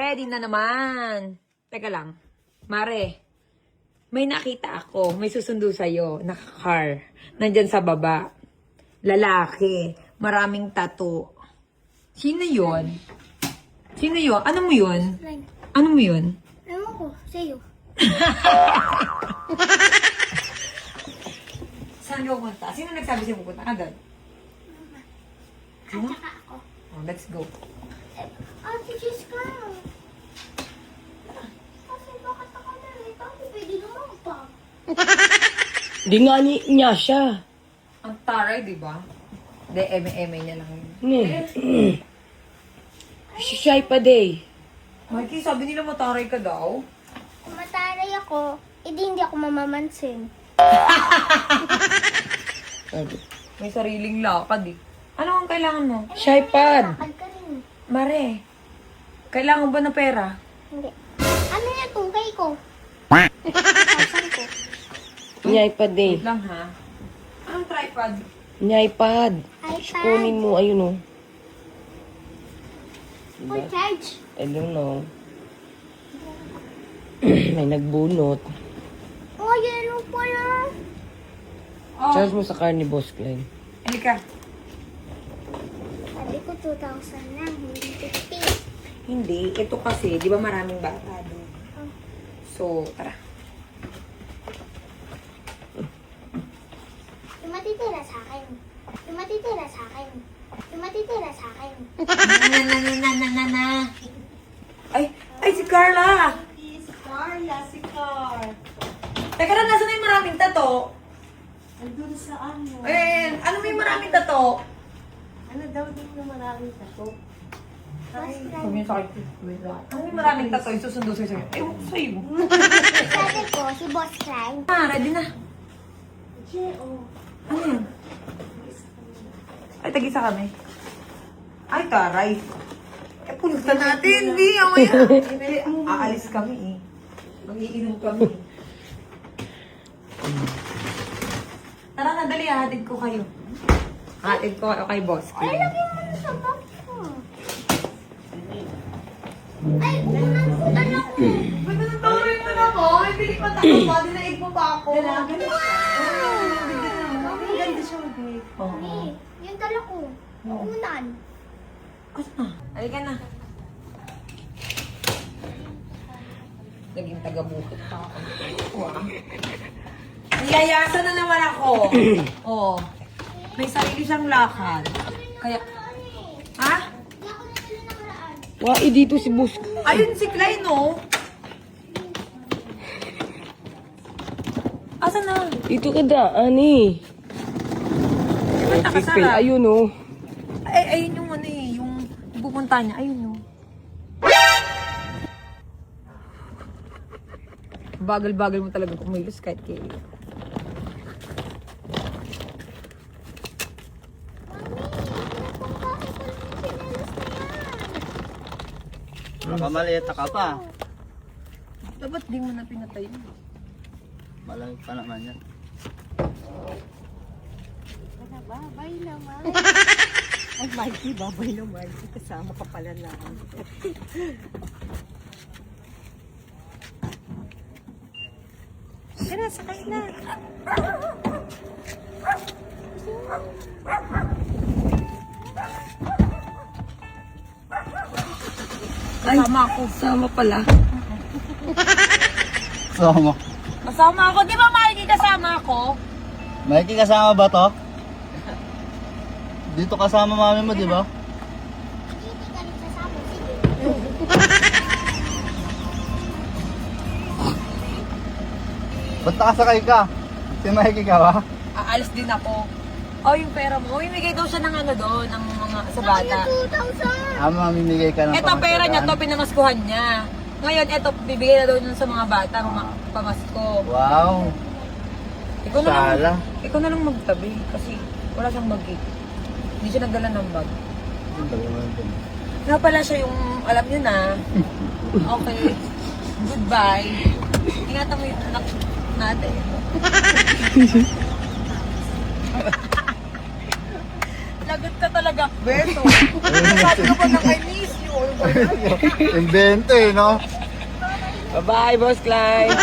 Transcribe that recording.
Ready na naman. Teka lang. Mare, may nakita ako. May susundo sa'yo. Naka-car. Nandyan sa baba. Lalaki. Maraming tattoo. Sino yun? Sino yun? Ano mo yun? Ano mo yun? Ewan ko, sa'yo. Saan ka pupunta? Sino nagsabi sa'yo pupunta ka doon? At saka ako. Oh, let's go. Ate, Diyos ka. Kasi bakit ako nalito? Pwede naman pa. Di nga niya siya. Ang taray, di ba? Hindi, eme-eme niya lang yun. Shy pa day. Mikey, sabi nila mataray ka daw. Kung mataray ako, hindi ako mamamansin. May sariling lakad eh. Ano ang kailangan mo? Shy pad. Lakad ka rin. Mare, kailangan ba ng pera? Hindi. Ano yung tungkay ko? 1,000 ko. Nyay pa day. Wait lang ha. Anong tripod? Nyay pad. iPad. Kunin mo, ayun o. Full charge. I don't know. May nagbunot. Oh, yellow pala. Oh, Charge mo sa car ni Boss Glenn. halika. Sabi ko 2,000 lang, hindi 50. Hindi, ito kasi, di ba maraming bata doon? So, tara. Yung matitira sa akin. Yung matitira sa akin. Yung matitira sa akin. Na. Ay, si Carla! Si Car. Teka lang, nasa na yung maraming tato? Andun sa ano. Ano may maraming tato? Ano daw din na maraming tato? Sabi niya sa akin, wait lang. Ano may maraming tato yung susundo sa'yo? Ewan ko sa'yo. Sabi ko, si Boss Klein. Ah, ready na. Oh. Ano yan? Ay, tagisa kami. Ay, taray. Eh, pulutan natin. Hindi, amaya. Aalis kami eh. Mag-iinom kami. Tara na, dali. Hatid ko kayo. Hatid ko kayo kay boss. Ay, lagyan mo na sa box ko. Ay, unan ako. Ba't natawin mo na ako? May bili pa tayo. Body na mo pa ako. Ang ganda siya mag-make. Oo. Yung dala ko. Unan. Asa na? Halika na. Naging taga-bukit pa ako. Wow. Niyayasa na naman ako. Oh. May sarili siyang lakad. Kaya... Ha? Hindi ako nadala ng raan. Wai, dito si Boss. Ayun si Klein, no? Asa na? Dito ka daan eh. Ba't nakasara? Ayun o. Ay, ayun yung ano eh, yung pupunta niya. Ayun, no? Bagal-bagal mo talaga kumilos kahit kayo. Maliit ka pa. Dapat di mo na pinatay. Malamig pa naman yan. Babay naman. Ay, Mikey, babay naman. Kasama ka pala lang. Tara, sakay na. Kasama ako. Sama pala. So, Kasama ako. Di ba Mikey kasama ako? Mikey, kasama ba to? Dito kasama mami mo, di ba? Hindi ka rin sasama. Sige. Ba't nakasakay ka? Si Mikey ka ba? Aalis din ako. Oh, yung pera mo. Umimigay daw siya ng ano doon, ng mga sa bata. Yung 2,000. Mamimigay ka ng Ito pera niya, to pamasaran. pinamaskuhan niya. Ngayon, ito, bibigay na daw nun sa mga bata, pamasko. Wow. Ikaw na lang, Sala. ikaw na lang magtabi kasi wala siyang bag eh. Hindi siya nagdala ng bag. Nga pala siya yung, alam niyo na. Okay. Goodbye. Ingatan mo yung anak natin. Lagot ka talaga, Beto. Sabi ko pa na I miss you. Invento eh, no? Bye-bye, Boss Klein.